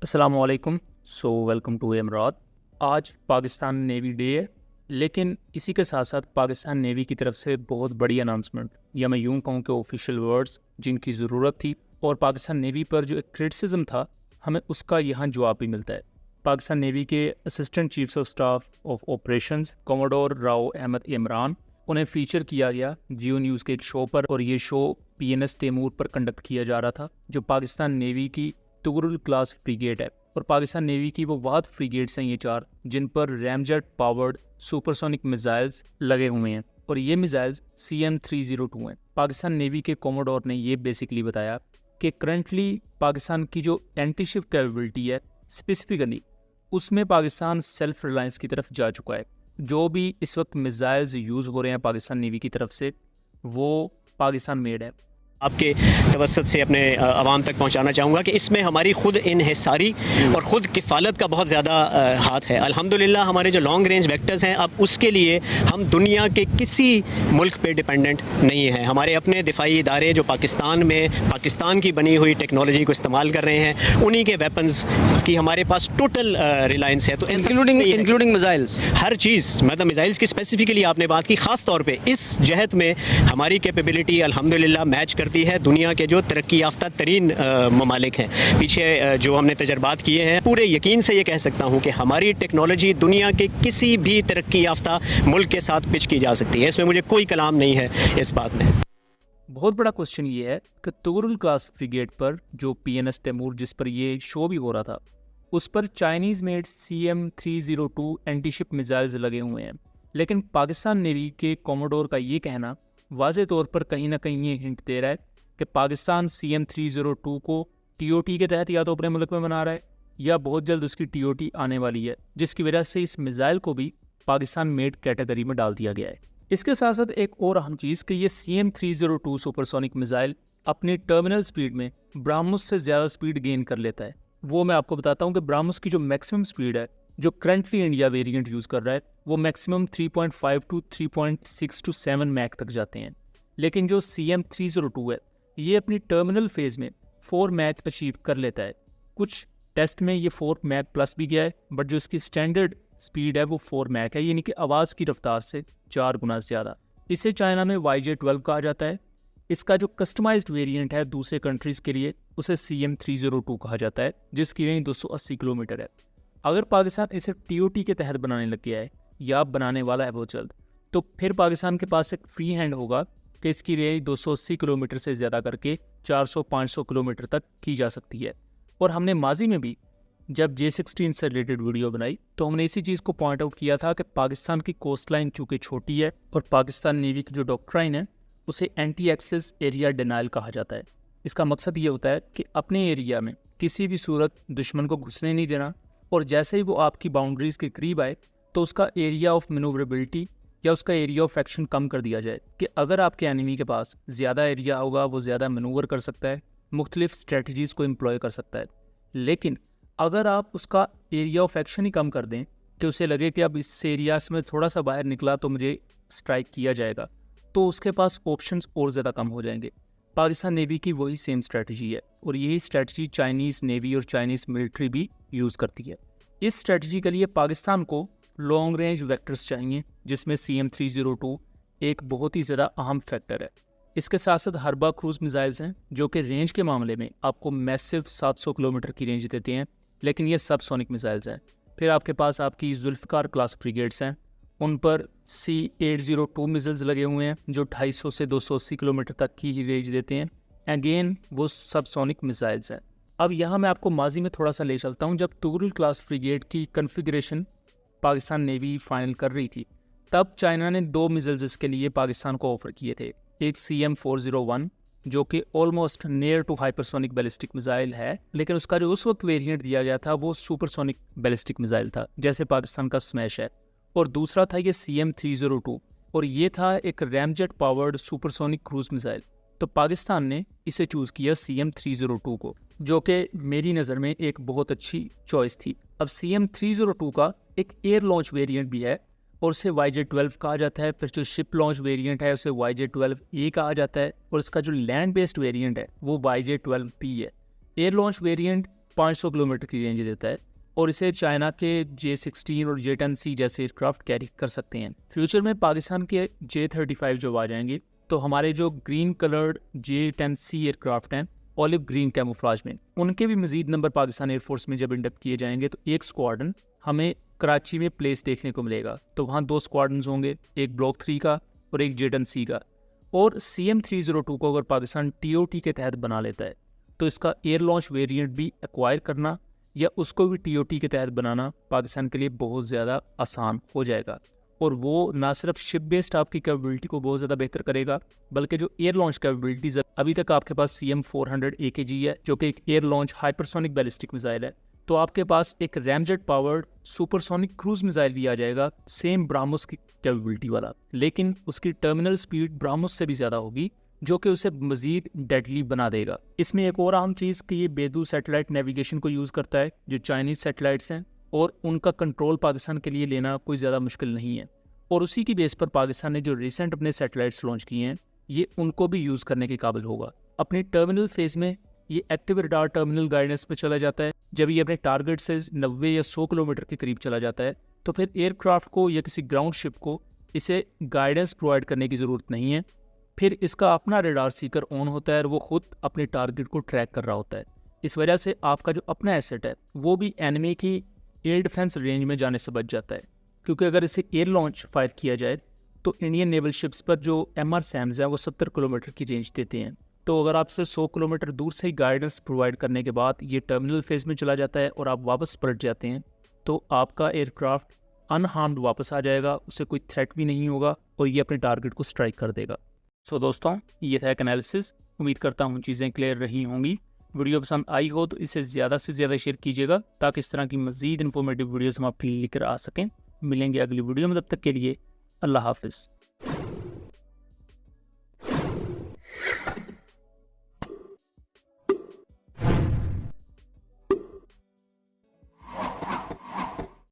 अस्सलामु अलैकुम। Welcome to एमरात। आज पाकिस्तान नेवी डे है, लेकिन इसी के साथ साथ पाकिस्तान नेवी की तरफ से बहुत बड़ी अनाउंसमेंट, या मैं यूं कहूं कि ऑफिशियल वर्ड्स जिनकी ज़रूरत थी, और पाकिस्तान नेवी पर जो एक क्रिटिसिज्म था, हमें उसका यहाँ जवाब भी मिलता है। पाकिस्तान नेवी के assistant chiefs of staff of operations commodore Rao Ahmed Imran, उन्हें फीचर किया गया जियो न्यूज़ के एक शो पर, और ये शो PNS तैमूर पर कंडक्ट किया जा रहा था, जो पाकिस्तान नेवी की तुगरुल क्लास फ्रिगेट है। और पाकिस्तान नेवी की वो वाद फ्रिगेट्स हैं ये 4, जिन पर रैमजेट पावर्ड सुपरसोनिक मिसाइल्स लगे हुए हैं, और ये मिसाइल्स CM-302 हैं। पाकिस्तान नेवी के कोमोडोर ने ये बेसिकली बताया कि करंटली पाकिस्तान की जो एंटी-शिप कैपेबिलिटी है स्पेसिफिकली, उसमें पाकिस्तान सेल्फ रिलायंस की तरफ जा चुका है। जो भी इस वक्त मिसाइल्स यूज़ हो रहे हैं पाकिस्तान नेवी की तरफ से, वो पाकिस्तान मेड है। आपके तवसत से अपने आवाम तक पहुंचाना चाहूँगा कि इसमें हमारी ख़ुद इन्हिसारी और ख़ुद किफ़ालत का बहुत ज़्यादा हाथ है। अल्हम्दुलिल्लाह हमारे जो लॉन्ग रेंज वेक्टर्स हैं, अब उसके लिए हम दुनिया के किसी मुल्क पे डिपेंडेंट नहीं हैं। हमारे अपने दिफाई इदारे जो पाकिस्तान में पाकिस्तान की बनी हुई टेक्नोलॉजी को इस्तेमाल कर रहे हैं, उन्हीं के वेपन्स की हमारे पास टोटल रिलायंस है। तो इंक्लूडिंग मिसाइल्स, हर चीज़, मतलब मिसाइल्स की स्पेसिफिकली आपने बात की, ख़ास तौर पर इस जहत में हमारी कैपेबिलिटी अल्हम्दुलिल्लाह मैच करती है दुनिया के जो तरक्की याफ्ता तरीन ममालिक हैं। पीछे जो हमने तजर्बात किए हैं, पूरे यकीन से ये कह सकता हूँ कि हमारी टेक्नोलॉजी दुनिया के किसी भी तरक्की याफ्ता मुल्क के साथ पिच की जा सकती है। इसमें मुझे कोई कलाम नहीं है इस बात में। बहुत बड़ा क्वेश्चन ये है कि तुगरुल क्लास फ्रिगेट पर जो PNS तैमूर, जिस पर ये शो भी हो रहा था, उस पर Chinese made CM-302 antiship missiles लगे हुए हैं। लेकिन पाकिस्तान नेवी के कोमोडोर का ये कहना वाज़े तौर पर कहीं ना कहीं ये हिंट दे रहा है कि पाकिस्तान CM-302 को TOT के तहत या तो अपने मुल्क में बना रहा है, या बहुत जल्द उसकी TOT आने वाली है, जिसकी वजह से इस मिसाइल को भी पाकिस्तान मेड कैटेगरी में डाल दिया गया है। इसके साथ साथ एक और अहम चीज़ कि ये CM-302 सुपरसोनिक मिसाइल अपनी टर्मिनल स्पीड में ब्राह्मोस से ज़्यादा स्पीड गेन कर लेता है। वो मैं आपको बताता हूँ कि ब्राह्मोस की जो मैक्सिमम स्पीड है, जो करंटली इंडिया वेरिएंट यूज़ कर रहा है, वो मैक्सिमम 3.5 टू 3.6 टू 7 मैक तक जाते हैं। लेकिन जो CM-302 है, ये अपनी टर्मिनल फेज़ में 4 मैक अचीव कर लेता है। कुछ टेस्ट में ये 4 मैक प्लस भी गया है, बट जो इसकी स्टैंडर्ड स्पीड है वो 4 मैक है, यानी कि आवाज़ की रफ्तार से 4 गुना ज़्यादा। इसे चाइना में YJ-12 कहा जाता है। इसका जो कस्टमाइज्ड वेरिएंट है दूसरे कंट्रीज़ के लिए, उसे CM-302 कहा जाता है, जिसकी रेंज 280 किलोमीटर है। अगर पाकिस्तान इसे TOT के तहत बनाने लग गया है, या बनाने वाला है बहुत जल्द, तो फिर पाकिस्तान के पास एक फ्री हैंड होगा कि इसकी रेंज 280 किलोमीटर से ज़्यादा करके 400-500 किलोमीटर तक की जा सकती है। और हमने माजी में भी जब J-16 से रिलेटेड वीडियो बनाई, तो हमने इसी चीज़ को पॉइंट आउट किया था कि पाकिस्तान की कोस्ट लाइन चूँकि छोटी है, और पाकिस्तान नेवी की जो डॉक्ट्राइन है उसे एंटी एक्सेस एरिया डिनाइल कहा जाता है। इसका मकसद ये होता है कि अपने एरिया में किसी भी सूरत दुश्मन को घुसने नहीं देना, और जैसे ही वो आपकी बाउंड्रीज़ के करीब आए तो उसका एरिया ऑफ मैनूवरेबिलिटी या उसका एरिया ऑफ एक्शन कम कर दिया जाए, कि अगर आपके एनिमी के पास ज़्यादा एरिया होगा, वो ज़्यादा मैनूवर कर सकता है, मुख्तलिफ स्ट्रेटजीज़ को एम्प्लॉय कर सकता है। लेकिन अगर आप उसका एरिया ऑफ एक्शन ही कम कर दें कि उसे लगे कि अब इस एरिया से मैं थोड़ा सा बाहर निकला तो मुझे स्ट्राइक किया जाएगा, तो उसके पास ऑप्शंस और ज़्यादा कम हो जाएंगे। पाकिस्तान नेवी की वही सेम स्ट्रेटजी है, और यही स्ट्रेटजी चाइनीज़ नेवी और चाइनीज़ मिलिट्री भी यूज़ करती है। इस स्ट्रेटजी के लिए पाकिस्तान को लॉन्ग रेंज वेक्टर्स चाहिए, जिसमें CM-302 एक बहुत ही ज़्यादा अहम फैक्टर है। इसके साथ साथ हर्बा क्रूज़ मिसाइल्स हैं, जो कि रेंज के मामले में आपको मैसिव 700 किलोमीटर की रेंज देते हैं, लेकिन ये सबसोनिक मिसाइल्स हैं। फिर आपके पास आपकी जुल्फ़िकार क्लास फ्रिगेट्स हैं, उन पर C-802 मिसाइल्स लगे हुए हैं, जो 250 से 280 किलोमीटर तक की रेंज देते हैं। अगेन वो सबसोनिक मिसाइल्स हैं। अब यहाँ मैं आपको माजी में थोड़ा सा ले चलता हूँ। जब तुगरुल क्लास फ्रिगेट की कन्फिगरेशन पाकिस्तान नेवी फाइनल कर रही थी, तब चाइना ने 2 मिसाइल्स इसके लिए पाकिस्तान को ऑफर किए थे। एक CM-401, जो कि almost near to hypersonic ballistic missile है, लेकिन उसका जो उस वक्त वेरिएंट दिया गया था वो सुपरसोनिक बैलिस्टिक मिसाइल था, जैसे पाकिस्तान का स्मैश है। और दूसरा था ये CM-302, और ये था एक ramjet powered supersonic cruise missile. तो पाकिस्तान ने इसे चूज़ किया CM-302 को, जो कि मेरी नज़र में एक बहुत अच्छी चॉइस थी। अब CM-302 का एक एयर लॉन्च वेरिएंट भी है, और उसे YJ-12 कहा जाता है। फिर जो शिप लॉन्च वेरिएंट है उसे YJ-12A कहा जाता है, और इसका जो लैंड बेस्ड वेरिएंट है वो YJ-12P है। एयर लॉन्च वेरिएंट 500 किलोमीटर की रेंज देता है और इसे चाइना के J-16 और J-10C जैसे एयरक्राफ्ट कैरी कर सकते हैं। फ्यूचर में पाकिस्तान के J-35 जब आ जाएंगे तो हमारे जो ग्रीन कलर्ड J-10C एयरक्राफ्ट हैं ऑलिव ग्रीन कैमोफ्लाज में, उनके भी मजीद नंबर पाकिस्तान एयरफोर्स में जब इंडक्ट किए जाएंगे तो एक स्क्वाड्रन हमें कराची में प्लेस देखने को मिलेगा। तो वहाँ 2 स्क्वाड्रन होंगे, एक ब्लॉक 3 का और एक J-10C का। और CM-302 को अगर पाकिस्तान TOT के तहत बना लेता है तो इसका एयर लॉन्च वेरिएंट भी एक्वायर करना या उसको भी TOT के तहत बनाना पाकिस्तान के लिए बहुत ज़्यादा आसान हो जाएगा। और वो ना सिर्फ शिप बेस्ड आपकी कैपेबिलिटी को बहुत ज़्यादा बेहतर करेगा, बल्कि जो एयर लॉन्च कैपेबिलिटीज़ अभी तक आपके पास CM-400 AKG है जो कि एक air launch hypersonic ballistic missile है, तो आपके पास एक ramjet powered supersonic cruise missile भी आ जाएगा सेम ब्राह्मोस की कैपेबिलिटी वाला, लेकिन उसकी टर्मिनल स्पीड ब्राह्मोस से भी ज़्यादा होगी जो कि उसे मजीद डेडली बना देगा। इसमें एक और अहम चीज़ कि ये बेदू सैटेलाइट नेविगेशन को यूज़ करता है जो चाइनीज़ सैटेलाइट्स हैं, और उनका कंट्रोल पाकिस्तान के लिए लेना कोई ज़्यादा मुश्किल नहीं है। और उसी की बेस पर पाकिस्तान ने जो रिसेंट अपने सैटेलाइट्स लॉन्च किए हैं ये उनको भी यूज़ करने के काबिल होगा। अपनी टर्मिनल फेज़ में ये एक्टिव रडार टर्मिनल गाइडेंस पे चला जाता है। जब ये अपने टारगेट से 90 या 100 किलोमीटर के करीब चला जाता है तो फिर एयरक्राफ्ट को या किसी ग्राउंड शिप को इसे गाइडेंस प्रोवाइड करने की ज़रूरत नहीं है। फिर इसका अपना रडार सीकर ऑन होता है और वो खुद अपने टारगेट को ट्रैक कर रहा होता है। इस वजह से आपका जो अपना एसेट है वो भी एनिमी की एयर डिफेंस रेंज में जाने से बच जाता है, क्योंकि अगर इसे एयर लॉन्च फायर किया जाए तो इंडियन नेवल शिप्स पर जो MR-SAMs हैं वो 70 किलोमीटर की रेंज देते हैं। तो अगर आपसे 100 किलोमीटर दूर से ही गाइडेंस प्रोवाइड करने के बाद ये टर्मिनल फेज़ में चला जाता है और आप वापस पलट जाते हैं तो आपका एयरक्राफ्ट अनहार्म्ड वापस आ जाएगा, उसे कोई थ्रेट भी नहीं होगा और ये अपने टारगेट को स्ट्राइक कर देगा। सो दोस्तों, ये था एक एनालिसिस। उम्मीद करता हूँ चीज़ें क्लियर रही होंगी। वीडियो पसंद आई हो तो इसे ज़्यादा से ज़्यादा शेयर कीजिएगा ताकि इस तरह की मज़ीद इन्फॉर्मेटिव वीडियोज़ हम आपके लिए लेकर आ सकें। मिलेंगे अगली वीडियो में, तब तक के लिए अल्लाह हाफिज़।